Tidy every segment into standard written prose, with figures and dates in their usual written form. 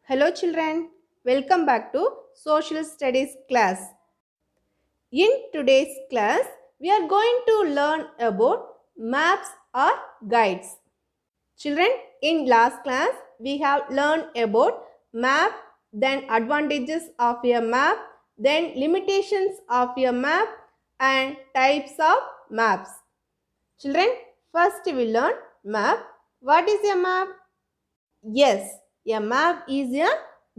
Hello children, welcome back to Social Studies class. In today's class, we are going to learn about maps or guides. Children, in last class, we have learned about map, then advantages of a map, then limitations of a map and types of maps. Children, first we learn map. What is a map? Yes, a map is a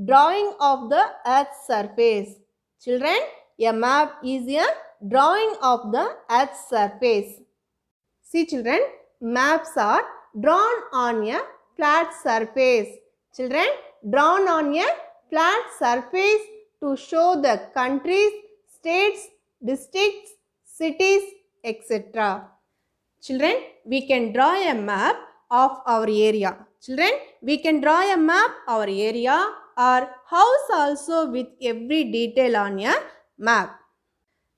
drawing of the earth's surface. Children, a map is a drawing of the earth's surface. See children, maps are drawn on a flat surface. Children, drawn on a flat surface to show the countries, states, districts, cities, etc. Children, we can draw a map of our area. Children, we can draw a map of our area or house also with every detail on a map.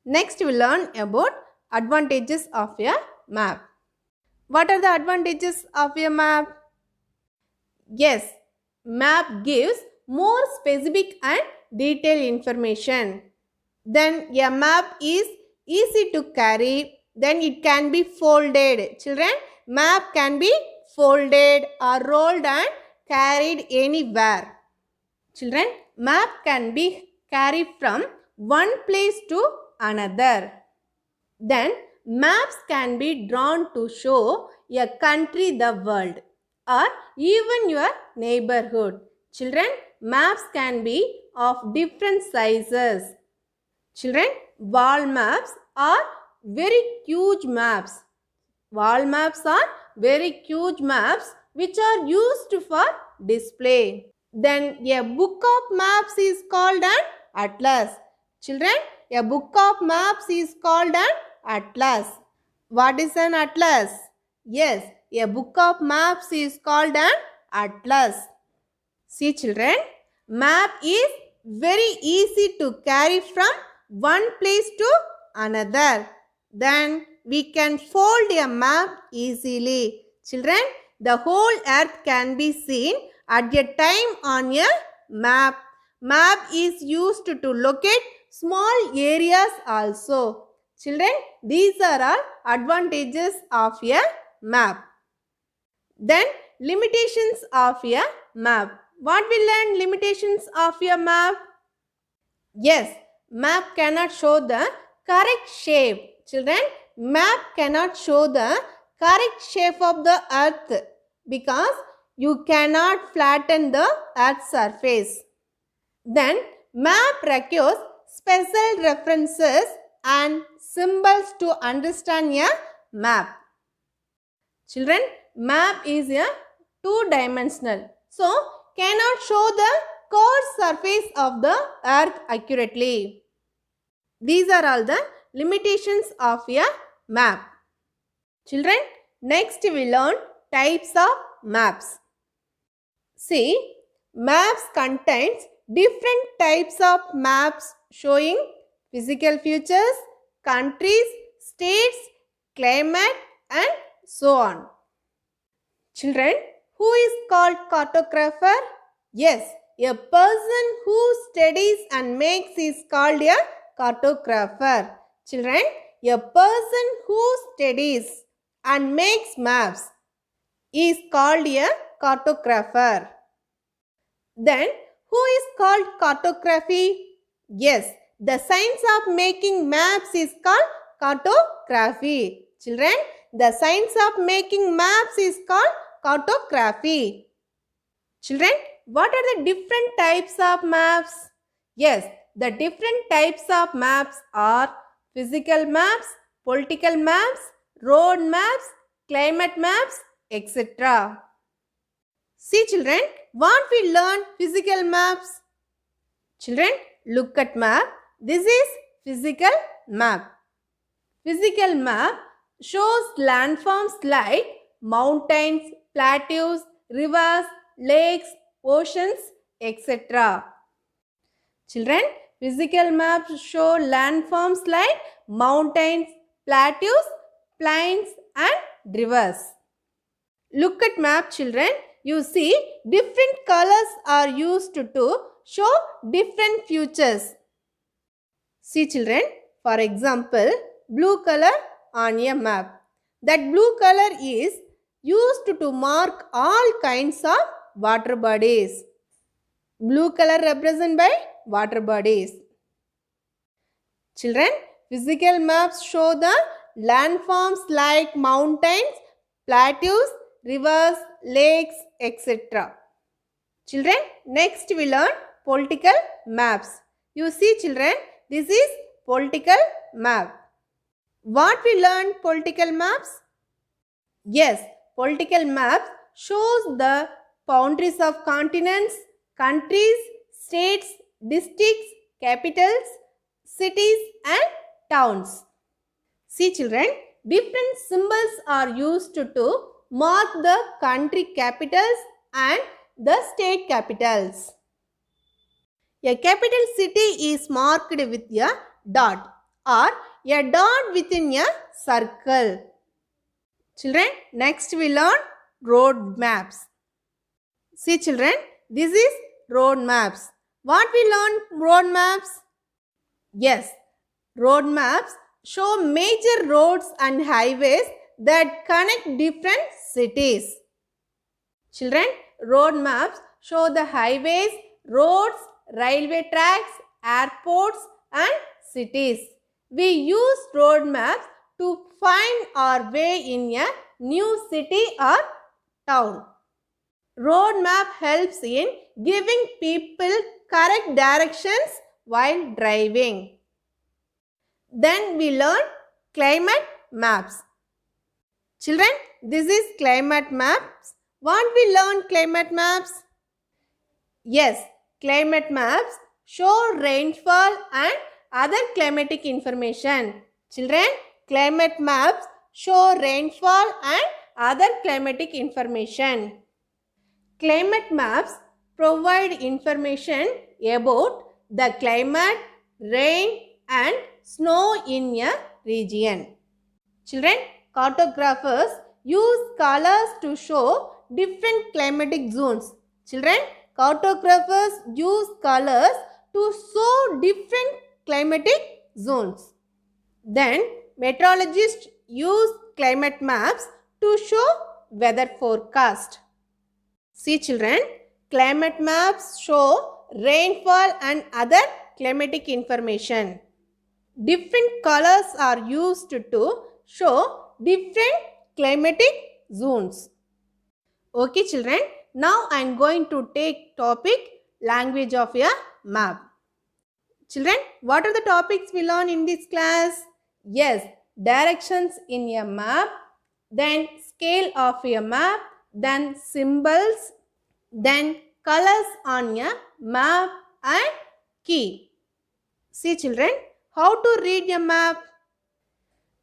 Next, we learn about advantages of a map. What are the advantages of a map? Yes, map gives more specific and detailed information. Then a map is easy to carry. Then it can be folded. Children, map can be folded or rolled and carried anywhere. Children, map can be carried from one place to another. Then maps can be drawn to show a country, the world, or even your neighborhood. Children, maps can be of different sizes. Children, wall maps are very huge maps. Wall maps are very huge maps which are used for display. Then a book of maps is called an atlas. Children, a book of maps is called an atlas. What is an atlas? Yes, a book of maps is called an atlas. See children, map is very easy to carry from one place to another. Then we can fold a map easily. Children, the whole earth can be seen at a time on a map. Map is used to locate small areas also. Children, these are all advantages of a map. Then limitations of a map. What we learn limitations of a map? Yes, map cannot show the correct shape. Children, map cannot show the correct shape of the earth because you cannot flatten the earth's surface. Then, map requires special references and symbols to understand a map. Children, map is a two-dimensional, so cannot show the curved surface of the earth accurately. These are all the limitations of a map. Children, next we learn types of maps. See, maps contains different types of maps showing physical features, countries, states, climate and so on. Children, who is called cartographer? Yes, a person who studies and makes is called a cartographer. Children, a person who studies and makes maps is called a cartographer. Then, who is called cartography? Yes, the science of making maps is called cartography. Children, the science of making maps is called cartography. Children, what are the different types of maps? Yes, the different types of maps are physical maps, political maps, road maps, climate maps, etc. See children, what we learn physical maps? Children, look at map. This is physical map. Physical map shows landforms like mountains, plateaus, rivers, lakes, oceans, etc. Children, physical maps show landforms like mountains, plateaus, plains and rivers. Look at map children. you see different colors are used to show different futures. See children, for example, blue color on a map. That blue color is used to mark all kinds of water bodies. Blue color represented by water bodies. Children, physical maps show the landforms like mountains, plateaus, rivers, lakes, etc. Children, next we learn political maps. You see children, this is political map. What we learn political maps? Yes, political maps shows the boundaries of continents, countries, states, districts, capitals, cities and towns. See children, different symbols are used to mark the country capitals and the state capitals. A capital city is marked with a dot or a dot within a circle. Children, next we learn road maps. See children, this is road maps. What we learn road maps? Yes, road maps show major roads and highways that connect different cities. Children, road maps show the highways, roads, railway tracks, airports and cities. We use road maps to find our way in a new city or town. Road map helps in giving people correct directions while driving. Then we learn climate maps. Children, this is climate maps. What we learn climate maps? Yes, climate maps show rainfall and other climatic information. Children, climate maps show rainfall and other climatic information. Climate maps provide information about the climate, rain and snow in a region. Children, cartographers use colors to show different climatic zones. Children, cartographers use colors to show different climatic zones. Then, meteorologists use climate maps to show weather forecast. See children, climate maps show rainfall and other climatic information. Different colors are used to show different climatic zones. Okay children, now I am going to take topic language of a map. Children, what are the topics we learn in this class? Yes, directions in a map, then scale of a map, then symbols, then colors on a map and key. See children, how to read a map?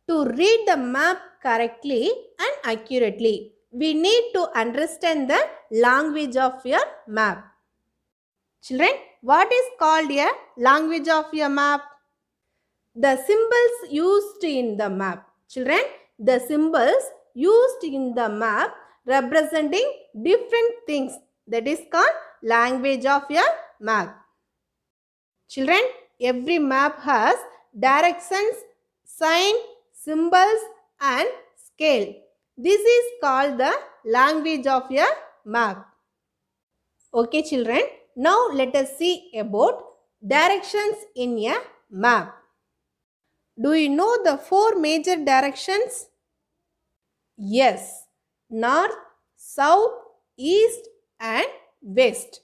To read the map correctly and accurately, we need to understand the language of your map. Children, what is called a language of your map? The symbols used in the map. Children, the symbols used in the map representing different things, that is called language of your map. Children, every map has directions, sign, symbols and scale. This is called the language of your map. Okay children, now let us see about directions in a map. Do you know the 4 major directions? Yes, north, south, east and west.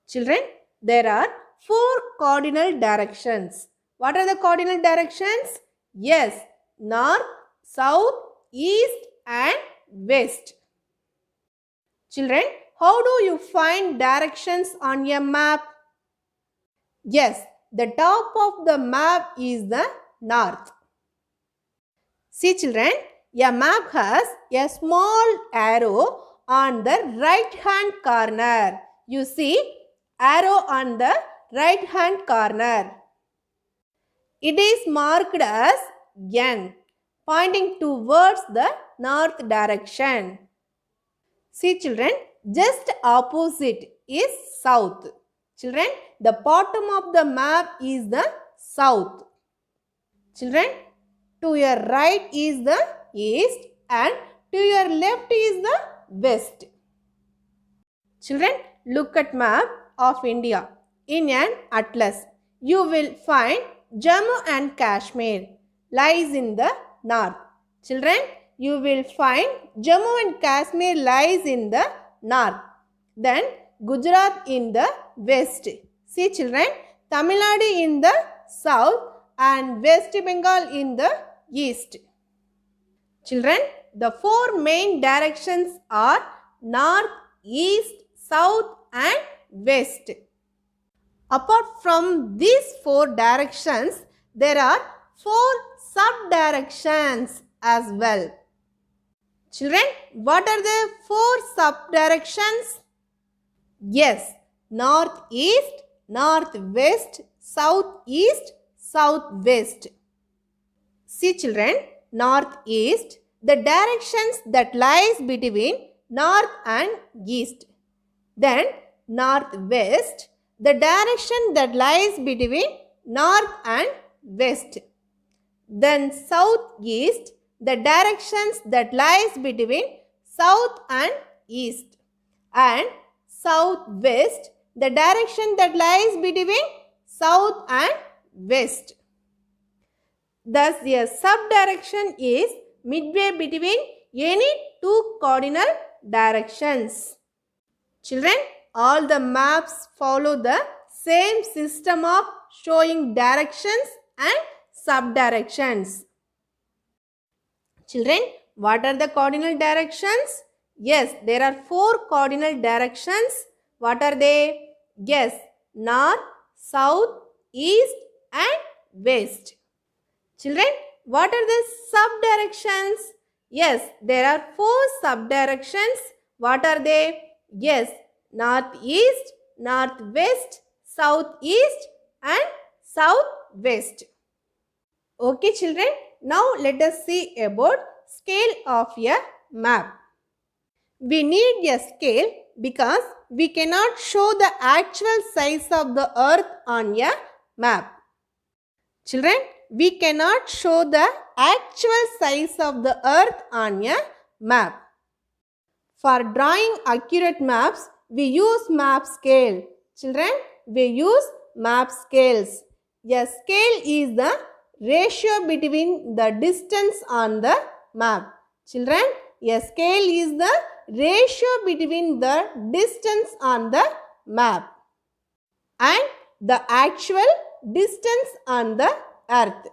Children, there are 4 cardinal directions. What are the cardinal directions? Yes, north, south, east and west. Children, how do you find directions on your map? Yes, the top of the map is the north. See children, a map has a small arrow on the right hand corner. You see arrow on the right hand corner. It is marked as N, pointing towards the north direction. See children, just opposite is south. Children, the bottom of the map is the south. Children, to your right is the east and to your left is the west. Children, look at map of India. In an atlas, you will find Jammu and Kashmir lies in the north. Children, you will find Jammu and Kashmir lies in the north. Then Gujarat in the west. See children, Tamil Nadu in the south and West Bengal in the east. Children, the four main directions are north, east, south and west. Apart from these four directions, there are four sub-directions as well. Children, what are the four sub-directions? Yes, northeast, northwest, southeast, southwest. See children, northeast, the directions that lies between north and east. Then northwest, the direction that lies between north and west. Then southeast, the directions that lies between south and east. And southwest, the direction that lies between south and west. Thus, a subdirection is midway between any two cardinal directions. Children, all the maps follow the same system of showing directions and subdirections. Children, what are the cardinal directions? Yes, there are four cardinal directions. What are they? Yes, north, south, east and west. Children, what are the subdirections? Yes, there are four subdirections. What are they? Yes, northeast, northwest, southeast and southwest. Okay children, now let us see about scale of a map. We need a scale because we cannot show the actual size of the earth on a map. Children, we cannot show the actual size of the earth on a map. For drawing accurate maps, we use map scale. Children, we use map scales. A scale is the ratio between the distance on the map. Children, a scale is the ratio between the distance on the map and the actual distance on the earth.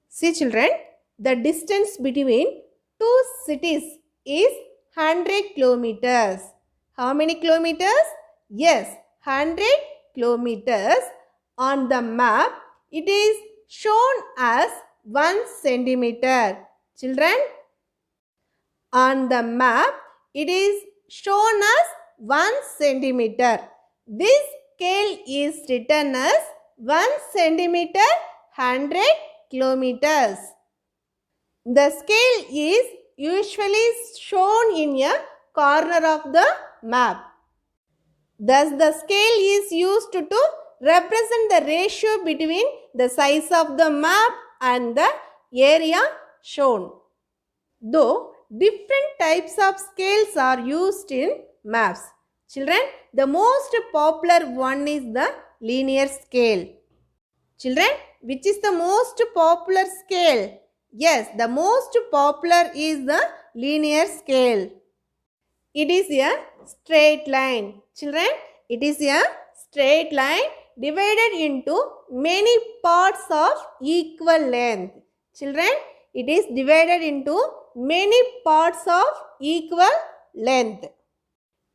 See children, the distance between two cities is 100 kilometers. How many kilometers? Yes, 100 kilometers. On the map, it is shown as 1 centimeter. Children, on the map, it is shown as 1 centimeter. This scale is written as 1 centimeter 100 kilometers. The scale is usually shown in a corner of the map. Thus, the scale is used to represent the ratio between the size of the map and the area shown. Though different types of scales are used in maps. Children, the most popular one is the linear scale. Children, which is the most popular scale? Yes, the most popular is the linear scale. It is a straight line. Children, it is a straight line divided into many parts of equal length. Children, it is divided into many parts of equal length.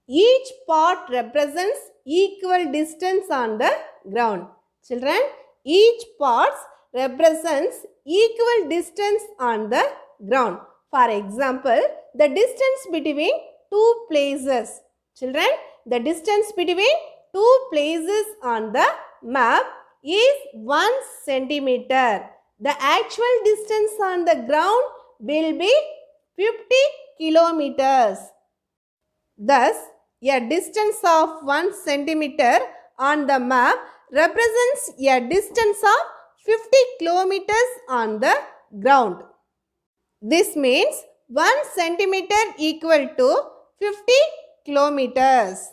Each part represents equal distance on the ground. Children, each part represents equal distance on the ground. For example, the distance between two places. Children, the distance between two places on the map is 1 centimeter. The actual distance on the ground will be 50 kilometers. Thus, a distance of 1 centimeter on the map represents a distance of 50 kilometers on the ground. This means 1 centimeter equal to 50 kilometers.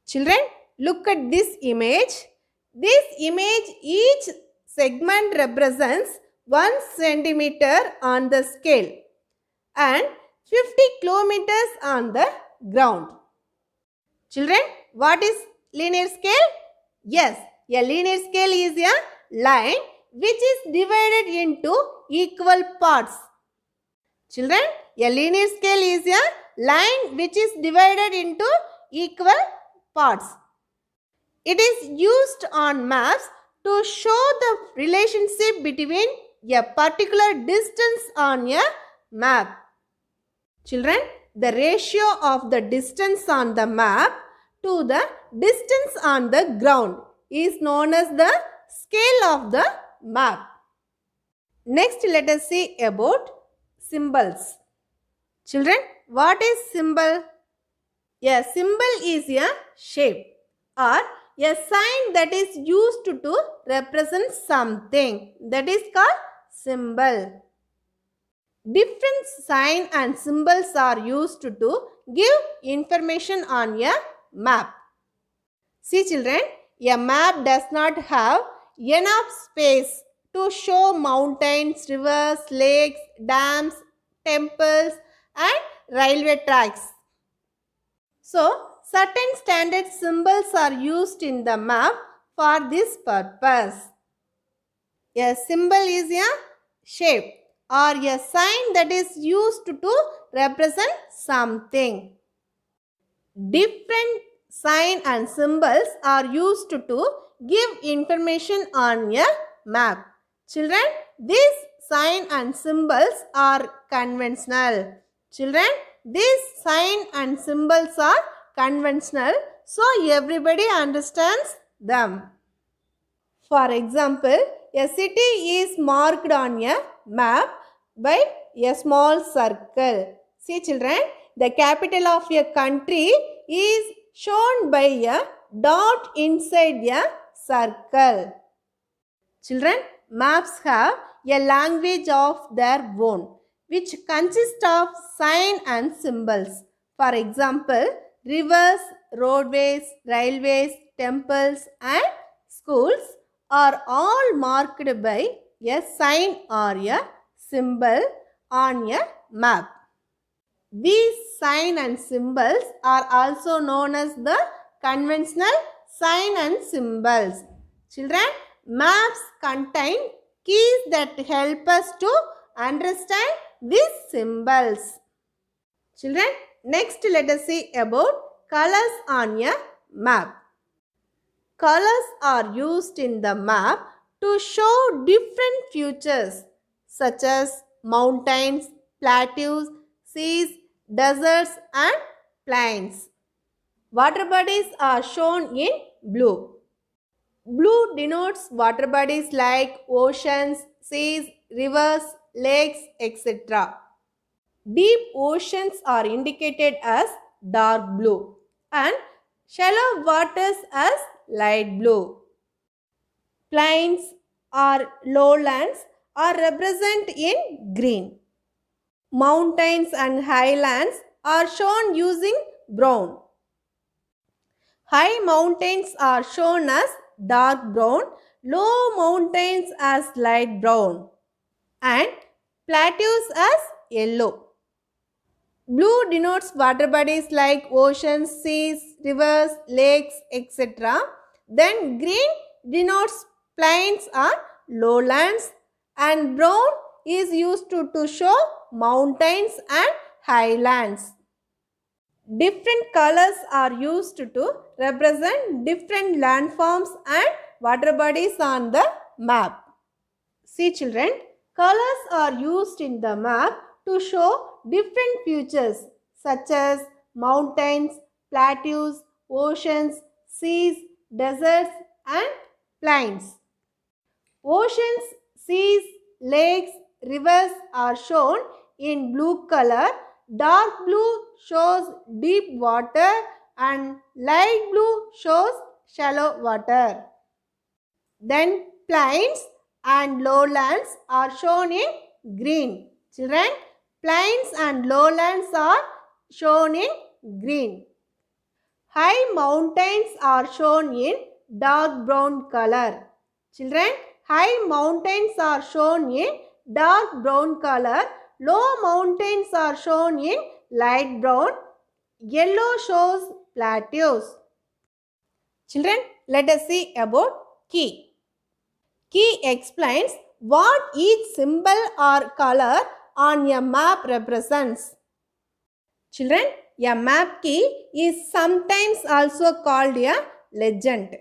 Children, look at this image. This image, each segment represents 1 centimeter on the scale and 50 kilometers on the ground. Children, what is linear scale? Yes, a linear scale is a line which is divided into equal parts. Children, a linear scale is a line which is divided into equal parts. It is used on maps to show the relationship between a particular distance on a map. Children, the ratio of the distance on the map to the distance on the ground is known as the scale of the map. Next, let us see about symbols. Children, what is symbol? A symbol is a shape or a sign that is used to represent something. That is called symbol. Different signs and symbols are used to give information on a map. See children, a map does not have enough space to show mountains, rivers, lakes, dams, temples and railway tracks. So, certain standard symbols are used in the map for this purpose. A symbol is a shape or a sign that is used to represent something. Different signs and symbols are used to give information on a map. Children, these signs and symbols are conventional. Children, these signs and symbols are conventional, so everybody understands them. For example, a city is marked on a map by a small circle. See children, the capital of a country is shown by a dot inside a circle. Children, maps have a language of their own, which consists of signs and symbols. For example, rivers, roadways, railways, temples and schools are all marked by a sign or a symbol on a map. These signs and symbols are also known as the conventional sign and symbols. Children, maps contain keys that help us to understand these symbols. Children, next let us see about colors on a map. Colors are used in the map to show different features such as mountains, plateaus, seas, deserts and plains. Water bodies are shown in blue. Blue denotes water bodies like oceans, seas, rivers, lakes, etc. Deep oceans are indicated as dark blue and shallow waters as light blue. Plains or lowlands are represented in green. Mountains and highlands are shown using brown. High mountains are shown as dark brown, low mountains as light brown, and plateaus as yellow. Blue denotes water bodies like oceans, seas, rivers, lakes, etc. Then green denotes plains or lowlands, and brown is used to show mountains and highlands. Different colors are used to represent different landforms and water bodies on the map. See children, colors are used in the map to show different features such as mountains, plateaus, oceans, seas, deserts and plains. Oceans, seas, lakes, rivers are shown in blue color dark blue shows deep water and light blue shows shallow water. Then plains and lowlands are shown in green. Children, plains and lowlands are shown in green. High mountains are shown in dark brown color. Children, high mountains are shown in dark brown color. Low mountains are shown in light brown. Yellow shows plateaus. Children, let us see about key. Key explains what each symbol or color on a map represents. Children, a map key is sometimes also called a legend.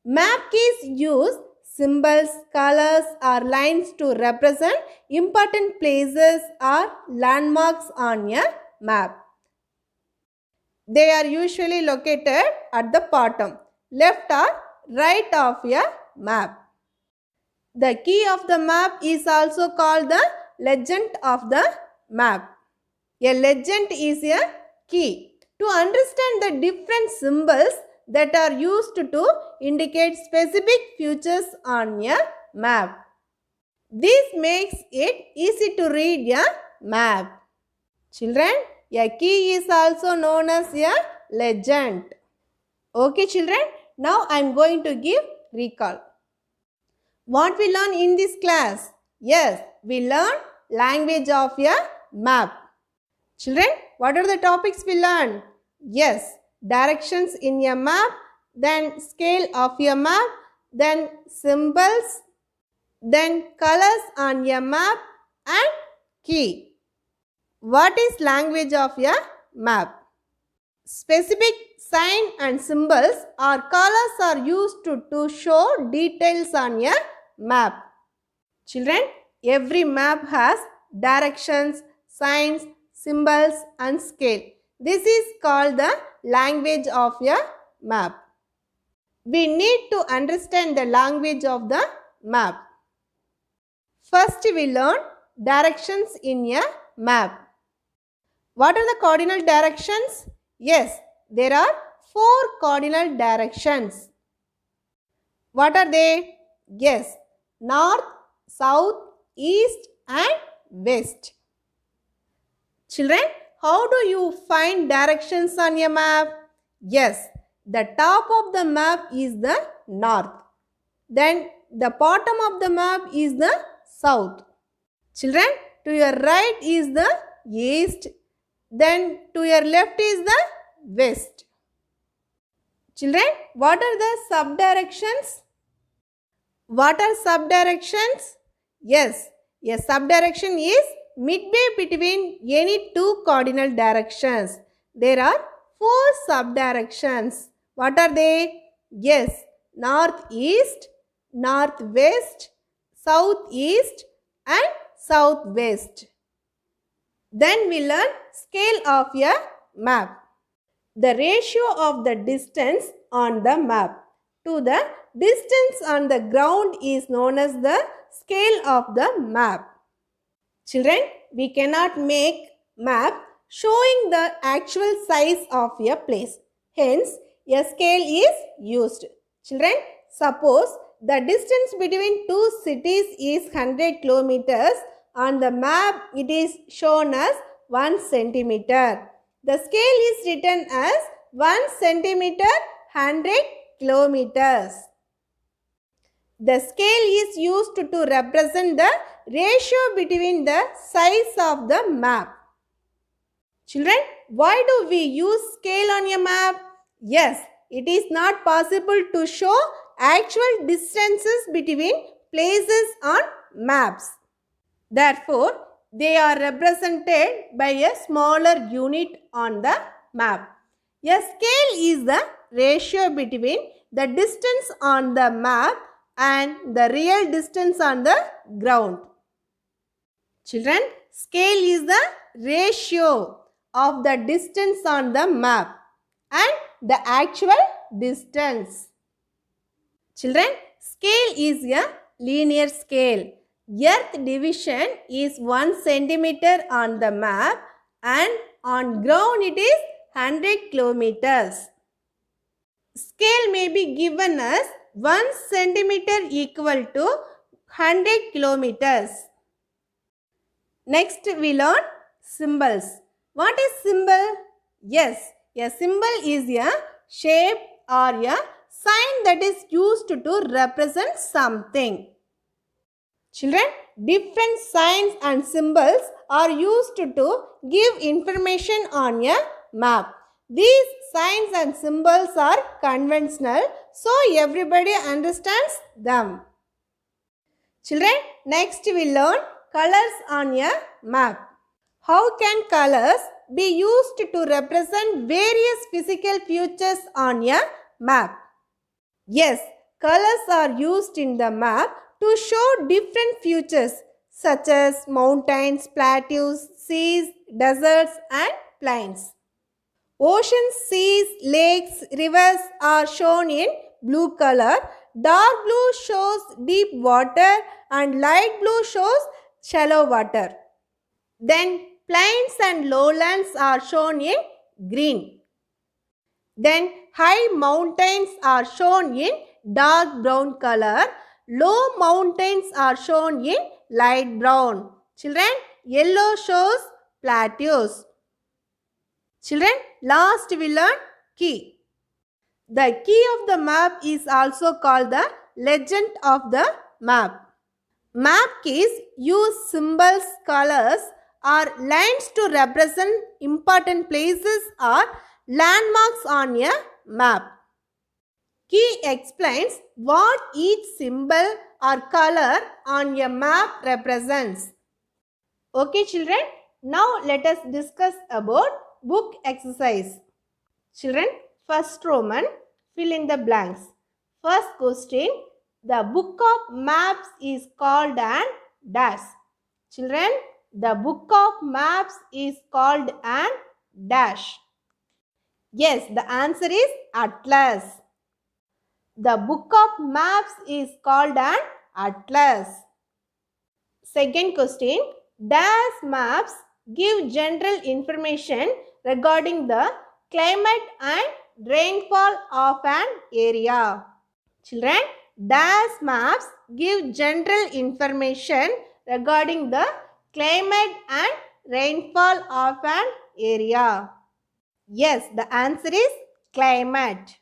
Map keys use symbols, colors or lines to represent important places or landmarks on a map. They are usually located at the bottom, left or right of a map. The key of the map is also called the legend of the map. A legend is a key to understand the different symbols that are used to indicate specific features on a map. This makes it easy to read a map. Children, a key is also known as a legend. Okay children, now I am going to give recall. What we learn in this class? Yes, we learn language of a map. Children, what are the topics we learn? Yes, directions in a map, then scale of a map, then symbols, then colors on a map and key. What is language of a map? Specific sign and symbols or colors are used to show details on a map. Children, every map has directions, signs, symbols and scale. This is called the language of a map. We need to understand the language of the map. First we learn directions in a map. What are the cardinal directions? Yes, there are 4 cardinal directions. What are they? Yes, north, south, east and west. Children, how do you find directions on a map? Yes, the top of the map is the north. Then the bottom of the map is the south. Children, to your right is the east. Then to your left is the west. Children, what are the subdirections? What are subdirections? Yes, a subdirection is midway between any 2 cardinal directions. There are 4 subdirections. What are they? Yes, northeast, northwest, southeast and southwest. Then we learn scale of a map. The ratio of the distance on the map to the distance on the ground is known as the scale of the map. Children, we cannot make map showing the actual size of a place. Hence, a scale is used. Children, suppose the distance between 2 cities is 100 kilometers. On the map, it is shown as 1 centimeter. The scale is written as 1 centimeter 100 kilometers. The scale is used to represent the ratio between the size of the map. Children, why do we use scale on a map? Yes, it is not possible to show actual distances between places on maps. Therefore, they are represented by a smaller unit on the map. A scale is the ratio between the distance on the map and the real distance on the ground. Children, scale is the ratio of the distance on the map and the actual distance. Children, scale is a linear scale. Earth division is 1 centimeter on the map and on ground it is 100 kilometers. Scale may be given as 1 centimeter equal to 100 kilometers. Next we learn symbols. What is symbol? Yes, a symbol is a shape or a sign that is used to represent something. Children, different signs and symbols are used to give information on a map. These signs and symbols are conventional, so everybody understands them. Children, next we learn colors on a map. How can colors be used to represent various physical features on a map? Yes, colors are used in the map to show different features such as mountains, plateaus, seas, deserts and plains. Oceans, seas, lakes, rivers are shown in blue color. Dark blue shows deep water and light blue shows shallow water. Then plains and lowlands are shown in green. Then high mountains are shown in dark brown color. Low mountains are shown in light brown. Children, yellow shows plateaus. Children, last we learn key. The key of the map is also called the legend of the map. Map keys use symbols, colors or lines to represent important places or landmarks on a map. Key explains what each symbol or color on a map represents. Okay children, now let us discuss about book exercise. Children, first Roman, fill in the blanks. First question, the book of maps is called an dash. Children, the book of maps is called an dash. Yes, the answer is atlas. The book of maps is called an atlas. Second question, dash maps give general information regarding the climate and rainfall of an area. Children, dash maps give general information regarding the climate and rainfall of an area. Yes, the answer is climate.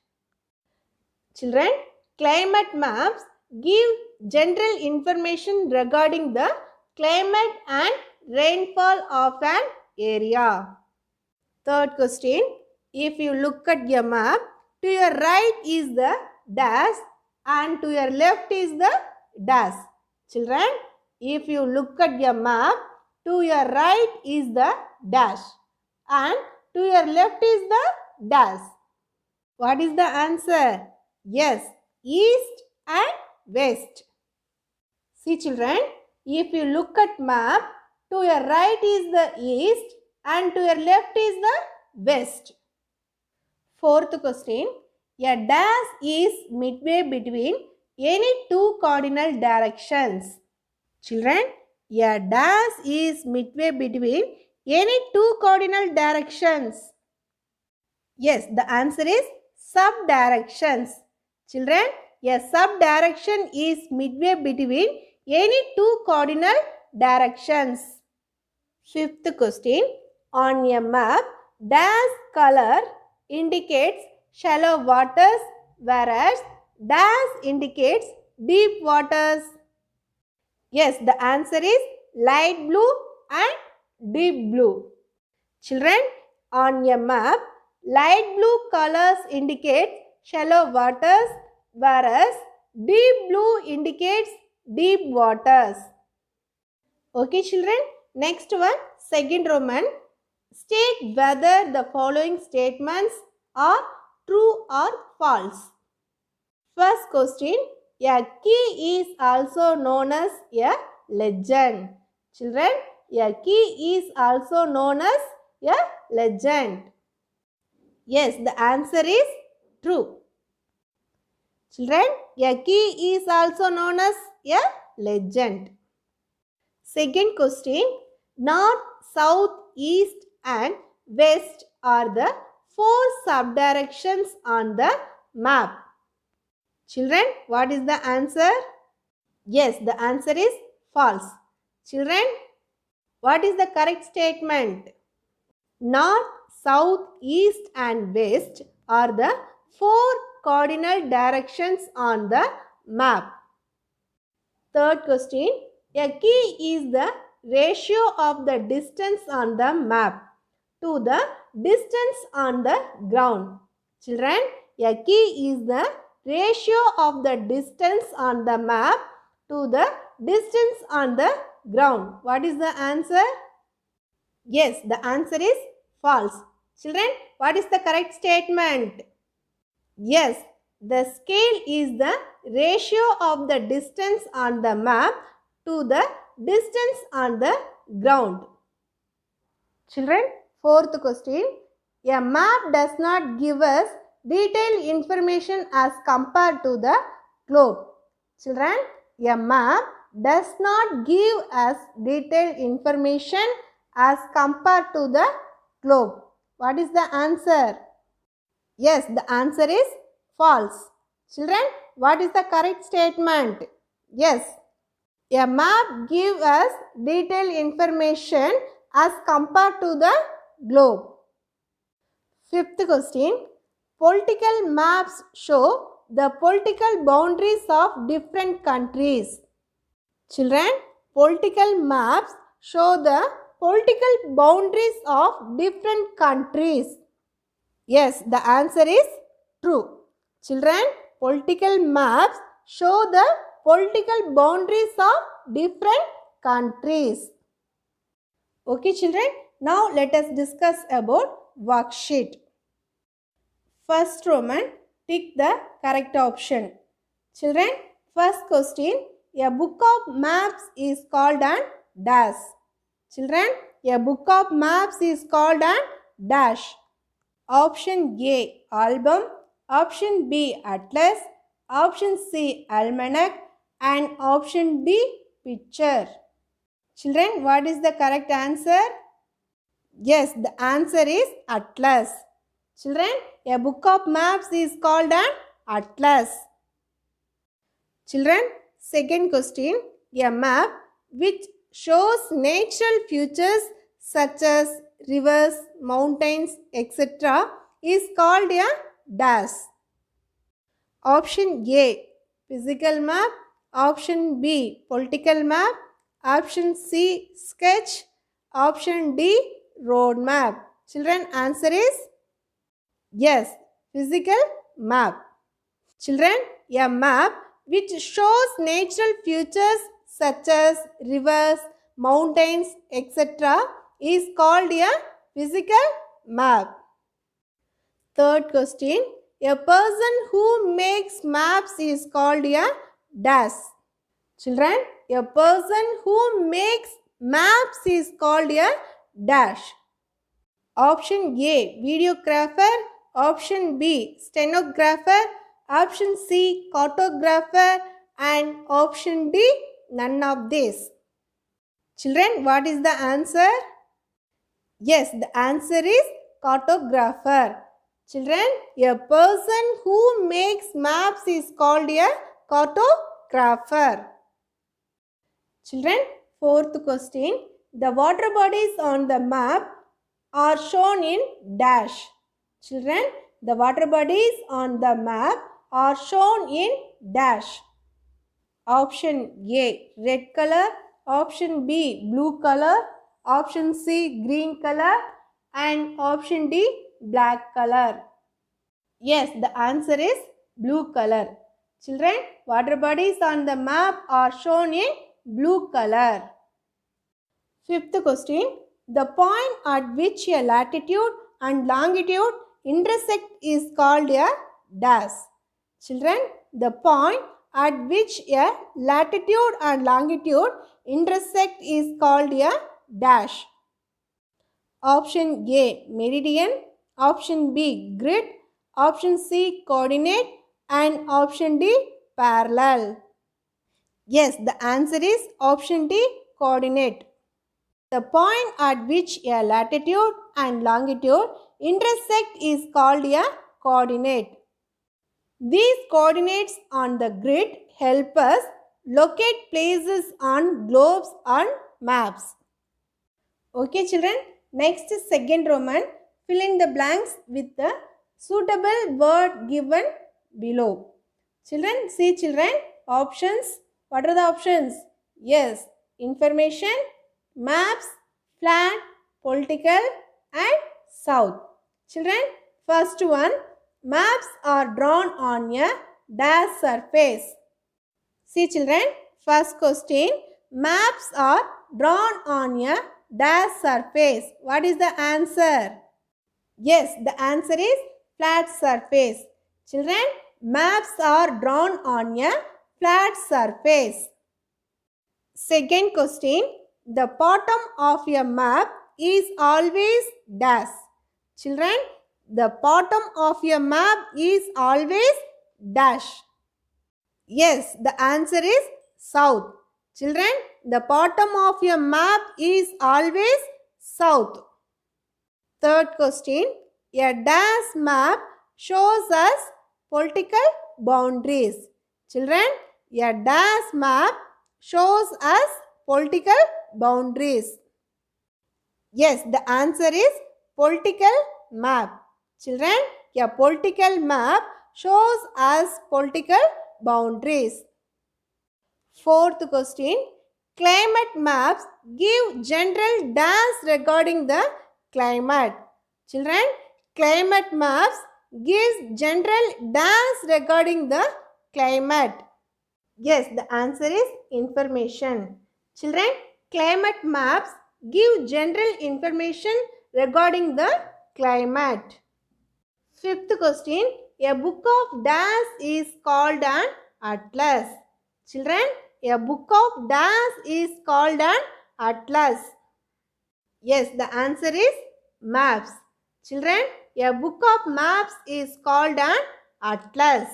Children, climate maps give general information regarding the climate and rainfall of an area. Third question, if you look at your map, to your right is the dash and to your left is the dash. Children, if you look at your map, to your right is the dash and to your left is the dash. What is the answer? Yes, east and west. See children, if you look at map, to your right is the east and to your left is the west. Fourth question, a dash is midway between any two cardinal directions. Children, a dash is midway between any two cardinal directions. Yes, the answer is subdirections. Children, a subdirection is midway between any two cardinal directions. Fifth question, on a map, dash color indicates shallow waters whereas dash indicates deep waters. Yes, the answer is light blue and deep blue. Children, on a map, light blue colors indicate shallow waters whereas deep blue indicates deep waters. Okay children, next one, second Roman. State whether the following statements are true or false. First question, a key is also known as a legend. Children, a key is also known as a legend. Yes, the answer is true. Children, a key is also known as a legend. Second question, north, south, east and west are the 4 subdirections on the map. Children, what is the answer? Yes, the answer is false. Children, what is the correct statement? North, south, east and west are the 4 cardinal directions on the map. Third question, a key is the ratio of the distance on the map to the distance on the ground. Children, a key is the ratio of the distance on the map to the distance on the ground. What is the answer? Yes, the answer is false. Children, what is the correct statement? Yes, the scale is the ratio of the distance on the map to the distance on the ground. Children, fourth question. A map does not give us detailed information as compared to the globe. Children, a map does not give us detailed information as compared to the globe. What is the answer? Yes, the answer is false. Children, what is the correct statement? Yes, a map gives us detailed information as compared to the globe. Fifth question, political maps show the political boundaries of different countries. Children, political maps show the political boundaries of different countries. Yes, the answer is true. Children, political maps show the political boundaries of different countries. Okay, children, now let us discuss about worksheet. First Roman, tick the correct option. Children, first question, a book of maps is called an dash. Children, a book of maps is called an dash. Option A, album. Option B, atlas. Option C, almanac. And option D, picture. Children, what is the correct answer? Yes, the answer is atlas. Children, a book of maps is called an atlas. Children, second question, a map which shows natural features such as rivers, mountains, etc. is called a dash. Option A, physical map. Option B, political map. Option C, sketch. Option D, road map. Children, answer is yes, physical map. Children, a map which shows natural features such as rivers, mountains, etc. is called a physical map. Third question, a person who makes maps is called a dash. Children, a person who makes maps is called a dash. Option A, videographer. Option B, stenographer. Option C, cartographer. And option D, none of these. Children, what is the answer? Yes, the answer is cartographer. Children, a person who makes maps is called a cartographer. Children, fourth question. The water bodies on the map are shown in dash. Children, the water bodies on the map are shown in dash. Option A, red color. Option B, blue color. Option C, green color. And option D, black color. Yes, the answer is blue color. Children, water bodies on the map are shown in blue color. Fifth question. The point at which a latitude and longitude intersect is called a dash. Children, the point at which a latitude and longitude intersect is called a dash. Option A, meridian. Option B, grid. Option C, coordinate. And option D, parallel. Yes, the answer is option D, coordinate. The point at which a latitude and longitude intersect is called a coordinate. These coordinates on the grid help us locate places on globes and maps. Okay children, next second Roman, fill in the blanks with the suitable word given below. Children, see children, options. What are the options? Yes, information, maps, flat, political and south. Children, first one, maps are drawn on a dash surface. See children, first question, maps are drawn on a dash surface. What is the answer? Yes, the answer is flat surface. Children, maps are drawn on a flat surface. Second question, the bottom of a map is always dash. Children, the bottom of a map is always dash. Yes, the answer is south. Children, the bottom of your map is always south. Third question, a dash map shows us political boundaries. Children, a dash map shows us political boundaries. Yes, the answer is political map. Children, a political map shows us political boundaries. Fourth question, climate maps give general dash regarding the climate. Children, climate maps gives general dash regarding the climate. Yes, the answer is information. Children, climate maps give general information regarding the climate. Fifth question, a book of dash is called an atlas. Children, a book of dash is called an atlas. Yes, the answer is maps. Children, a book of maps is called an atlas.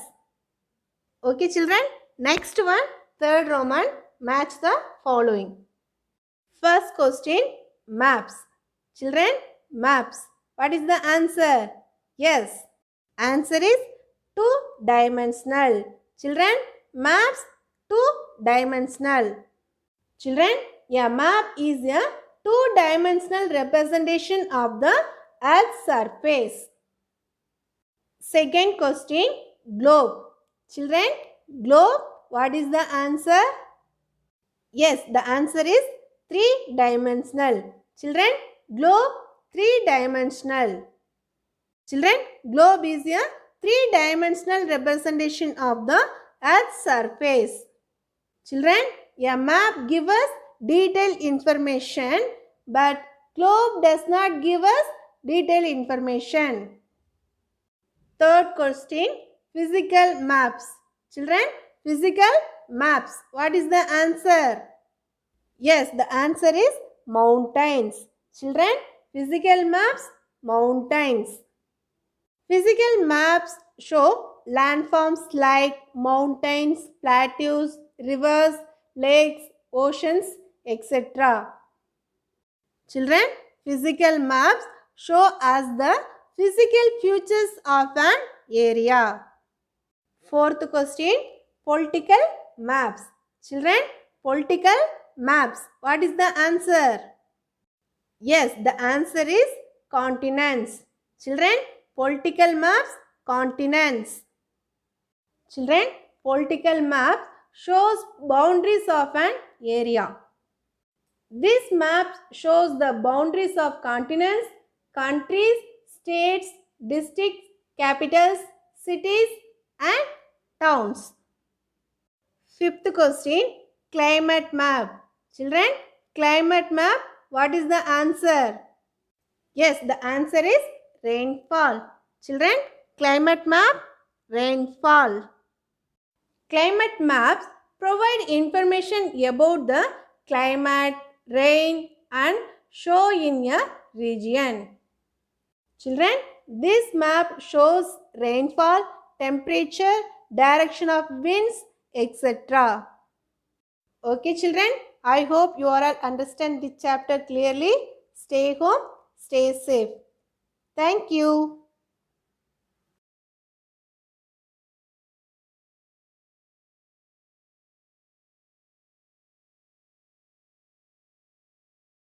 Okay children, next one, third Roman, match the following. First question, maps. Children, maps. What is the answer? Yes, answer is two-dimensional. Children, maps two-dimensional. Children, a map is a two-dimensional representation of the Earth's surface. Second question, globe. Children, globe, what is the answer? Yes, the answer is three-dimensional. Children, globe, three-dimensional. Children, globe is a three-dimensional representation of the Earth's surface. Children, a map gives us detailed information, but globe does not give us detailed information. Third question, physical maps. Children, physical maps. What is the answer? Yes, the answer is mountains. Children, physical maps, mountains. Physical maps show landforms like mountains, plateaus, rivers, lakes, oceans, etc. Children, physical maps show us the physical features of an area. Fourth question, political maps. Children, political maps. What is the answer? Yes, the answer is continents. Children, political maps, continents. Children, political maps shows boundaries of an area. This map shows the boundaries of continents, countries, states, districts, capitals, cities and towns. Fifth question, climate map. Children, climate map, what is the answer? Yes, the answer is rainfall. Children, climate map, rainfall. Climate maps provide information about the climate, rain and show in a region. Children, this map shows rainfall, temperature, direction of winds, etc. Okay children, I hope you all understand the chapter clearly. Stay home, stay safe. Thank you.